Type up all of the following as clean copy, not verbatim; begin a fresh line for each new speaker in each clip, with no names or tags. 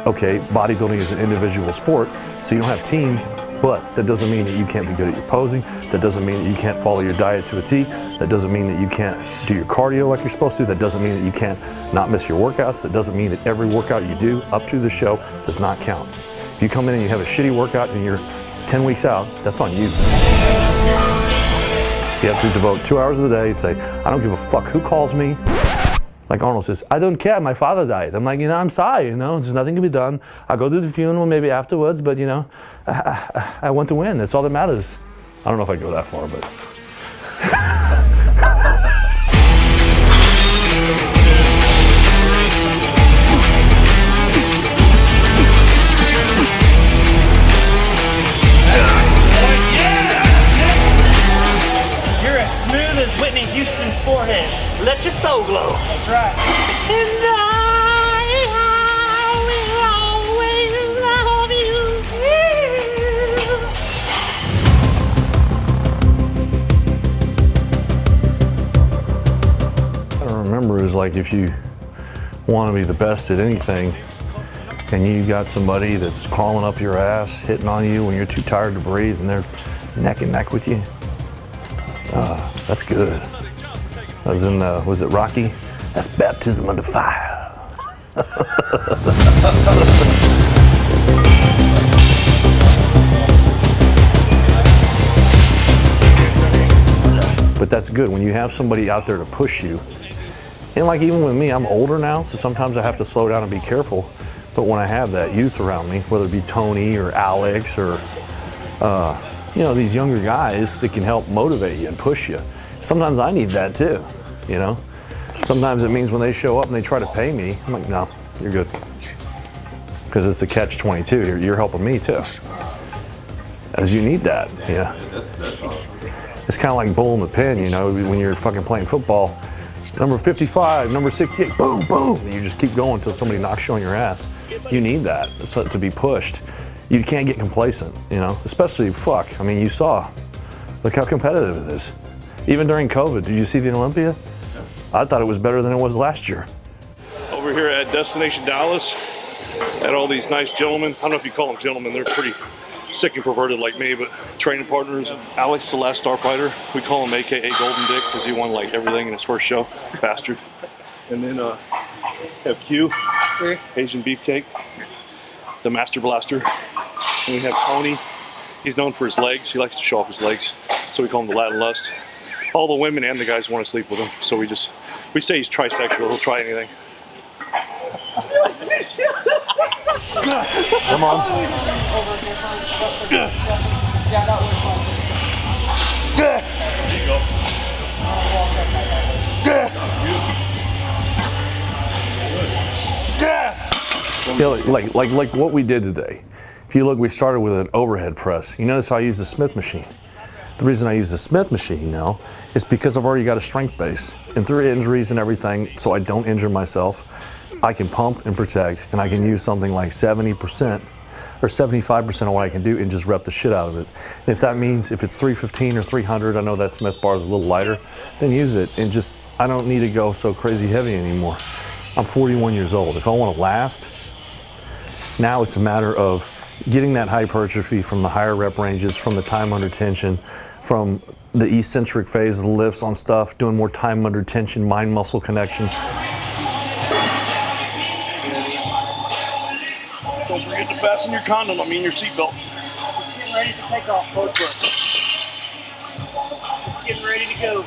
okay, bodybuilding is an individual sport, so you don't have team, but that doesn't mean that you can't be good at your posing. That doesn't mean that you can't follow your diet to a T. That doesn't mean that you can't do your cardio like you're supposed to. That doesn't mean that you can't not miss your workouts. That doesn't mean that every workout you do up to the show does not count. If you come in and you have a shitty workout and you're 10 weeks out, that's on you. You have to devote 2 hours of the day and say, I don't give a fuck who calls me. Like Arnold says, I don't care, my father died. I'm like, I'm sorry, there's nothing to be done. I'll go to the funeral maybe afterwards, but I want to win, that's all that matters. I don't know if I'd go that far, but.
You're as smooth as Whitney Houston's forehead. Let your soul glow. That's right. And I will always love
you. I remember is like if you want to be the best at anything and you got somebody that's crawling up your ass, hitting on you when you're too tired to breathe and they're neck and neck with you, that's good. I was in, was it Rocky? That's baptism under fire. But that's good when you have somebody out there to push you. And like even with me, I'm older now, so sometimes I have to slow down and be careful. But when I have that youth around me, whether it be Tony or Alex or these younger guys that can help motivate you and push you. Sometimes I need that too, Sometimes it means when they show up and they try to pay me, I'm like, no, you're good. Because it's a catch-22, you're helping me too. As you need that, That's awesome. It's kind of like bowling the pin, when you're fucking playing football. Number 55, number 68, boom, boom. And you just keep going until somebody knocks you on your ass. You need that to be pushed. You can't get complacent, especially, you saw, look how competitive it is. Even during COVID, did you see the Olympia? I thought it was better than it was last year.
Over here at Destination Dallas, at all these nice gentlemen. I don't know if you call them gentlemen, they're pretty sick and perverted like me, but training partners. Alex, the last Starfighter, we call him AKA Golden Dick because he won like everything in his first show, bastard. And then have Q, Asian Beefcake, the Master Blaster. And we have Tony. He's known for his legs. He likes to show off his legs. So we call him the Latin Lust. All the women and the guys want to sleep with him. So we say he's trisexual. He'll try anything.
Come on.
There you go.
Like what we did today. If you look, we started with an overhead press. You notice how I use the Smith machine. The reason I use the Smith machine now is because I've already got a strength base. And through injuries and everything, so I don't injure myself, I can pump and protect, and I can use something like 70% or 75% of what I can do and just rep the shit out of it. And if that means if it's 315 or 300, I know that Smith bar is a little lighter, then use it. And just, I don't need to go so crazy heavy anymore. I'm 41 years old. If I want to last, now it's a matter of getting that hypertrophy from the higher rep ranges, from the time under tension, from the eccentric phase of the lifts on stuff, doing more time under tension, mind-muscle connection.
Don't forget to fasten your condom, your seatbelt.
Getting ready to take off, both getting ready to go.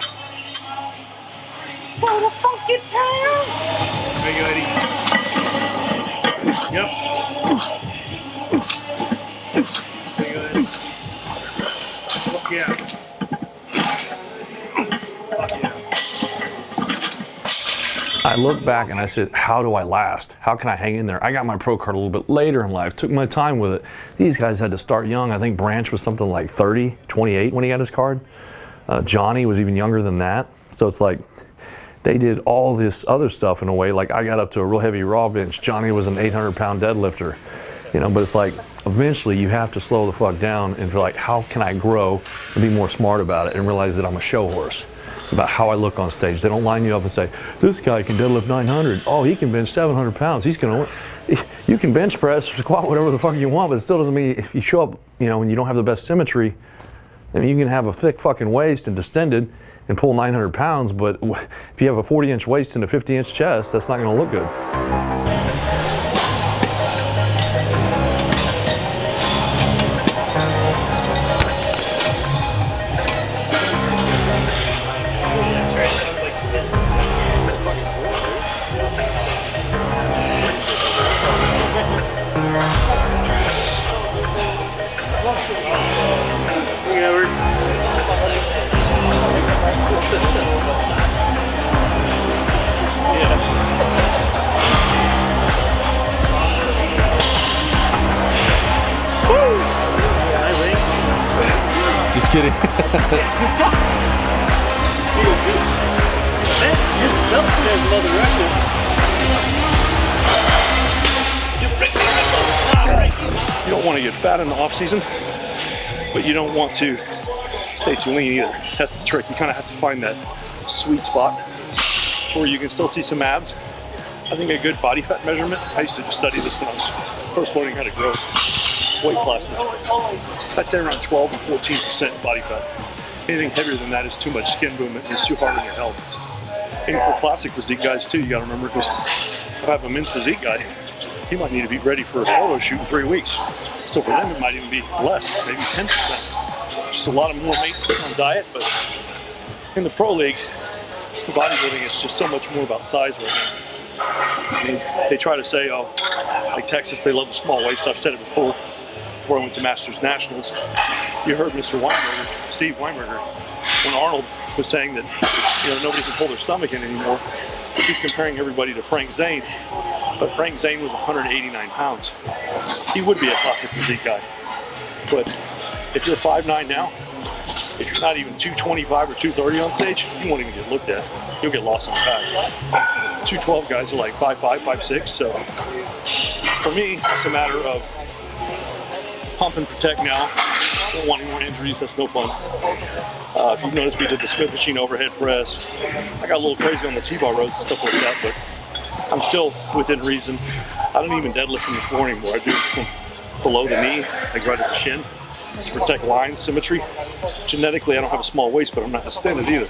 For the funky town.
There you go, Eddie. Yep. There you go, Eddie. Fuck yeah. Fuck yeah.
I look back and I said, how do I last? How can I hang in there? I got my pro card a little bit later in life, took my time with it. These guys had to start young. I think Branch was something like 30, 28 when he got his card. Johnny was even younger than that. So it's like, they did all this other stuff in a way. Like I got up to a real heavy raw bench. Johnny was an 800-pound deadlifter, but it's like, eventually you have to slow the fuck down and feel like, how can I grow and be more smart about it and realize that I'm a show horse. It's about how I look on stage. They don't line you up and say, this guy can deadlift 900. Oh, he can bench 700 pounds. He's gonna win. You can bench press, squat, whatever the fuck you want, but it still doesn't mean if you show up, you know, and you don't have the best symmetry, then you can have a thick fucking waist and distended and pull 900 pounds, but if you have a 40-inch waist and a 50-inch chest, that's not gonna look good. Just kidding.
You don't want to get fat in the off season, but you don't want to stay too lean either. That's the trick. You kind of have to find that sweet spot where you can still see some abs. I think a good body fat measurement, I used to just study this when I was first learning how to grow weight classes. I'd say around 12 to 14% body fat. Anything heavier than that is too much skin movement and it's too hard on your health. And for classic physique guys too, you gotta remember, because if I have a men's physique guy, he might need to be ready for a photo shoot in 3 weeks. So for them, it might even be less, maybe 10%. Just a lot of more maintenance on diet, but in the pro league, for bodybuilding, it's just so much more about size right now. I mean, they try to say, oh, like Texas, they love the small waist. I've said it before I went to Masters Nationals. You heard Mr. Weinberger, Steve Weinberger, when Arnold was saying that, you know, nobody can pull their stomach in anymore. He's comparing everybody to Frank Zane, but Frank Zane was 189 pounds. He would be a classic physique guy. But if you're 5'9" now, if you're not even 225 or 230 on stage, you won't even get looked at. You'll get lost in the pack. 212 guys are like 5'5", 5'6", so for me, it's a matter of pump and protect now. Don't want any more injuries, that's no fun. If you've noticed, we did the Smith machine overhead press. I got a little crazy on the T-bar rows and stuff like that, but I'm still within reason. I don't even deadlift from the floor anymore. I do it from below the knee, like right at the shin, to protect line symmetry. Genetically, I don't have a small waist, but I'm not distended either.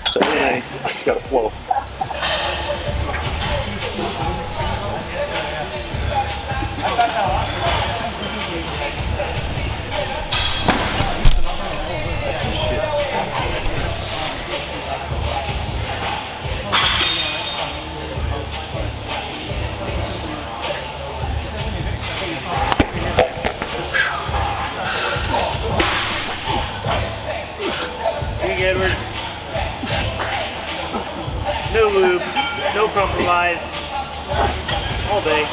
So anyway, it's got to flow.
Edward. No lube, no compromise, all day.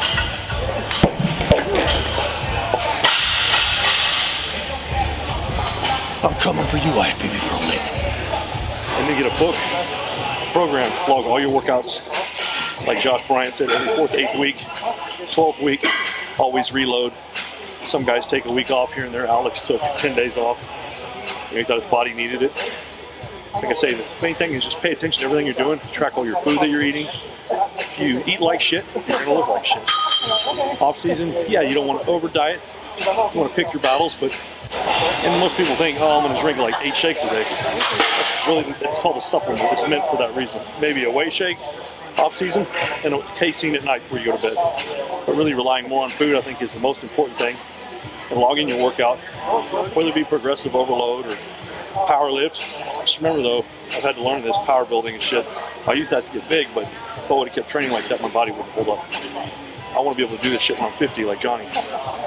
I'm coming for you, IFBB Pro League. And then get a book, program, log all your workouts. Like Josh Bryant said, every 4th, 8th week, 12th week, always reload. Some guys take a week off here and there. Alex took 10 days off. He thought his body needed it. Like I say, the main thing is just pay attention to everything you're doing. Track all your food that you're eating. If you eat like shit, you're gonna live like shit. Off season, yeah, you don't want to over diet. You want to pick your battles, but and most people think, oh, I'm gonna drink like 8 shakes a day. It's called a supplement. It's meant for that reason. Maybe a whey shake off season and a casein at night before you go to bed. But really relying more on food, I think, is the most important thing. And logging your workout, whether it be progressive overload or power lift. Just remember though, I've had to learn this power building and shit. I used that to get big, but if I would have kept training like that, my body wouldn't hold up. I want to be able to do this shit when I'm 50 like Johnny.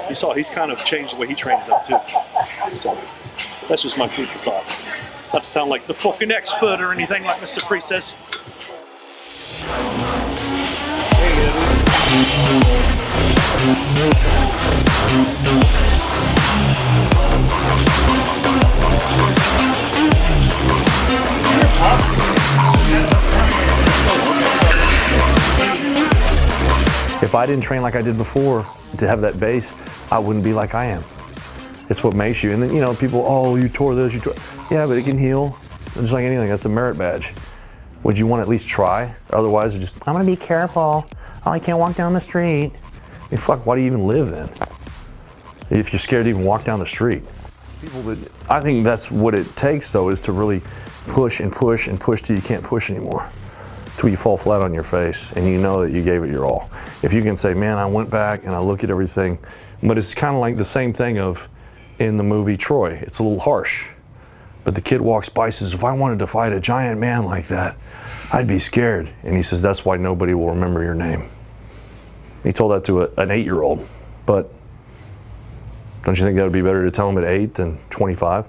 You saw he's kind of changed the way he trains now too. So that's just my food for thought. Not to sound like the fucking expert or anything like Mr. Priest says.
If I didn't train like I did before to have that base, I wouldn't be like I am. It's what makes you. And then, you know, people, oh, you tore this, you tore. Yeah, but it can heal. Just like anything, that's a merit badge. Would you want to at least try? Otherwise, just, I'm gonna be careful. Oh, I can't walk down the street. mean, fuck, why do you even live then? If you're scared to even walk down the street. I think that's what it takes though, is to really push and push and push till you can't push anymore. Till you fall flat on your face and you know that you gave it your all. If you can say, man, I went back and I look at everything, but it's kind of like the same thing of in the movie Troy. It's a little harsh, but the kid walks by and says, if I wanted to fight a giant man like that, I'd be scared. And he says, that's why nobody will remember your name. He told that to an 8-year-old, but don't you think that would be better to tell him at 8 than 25?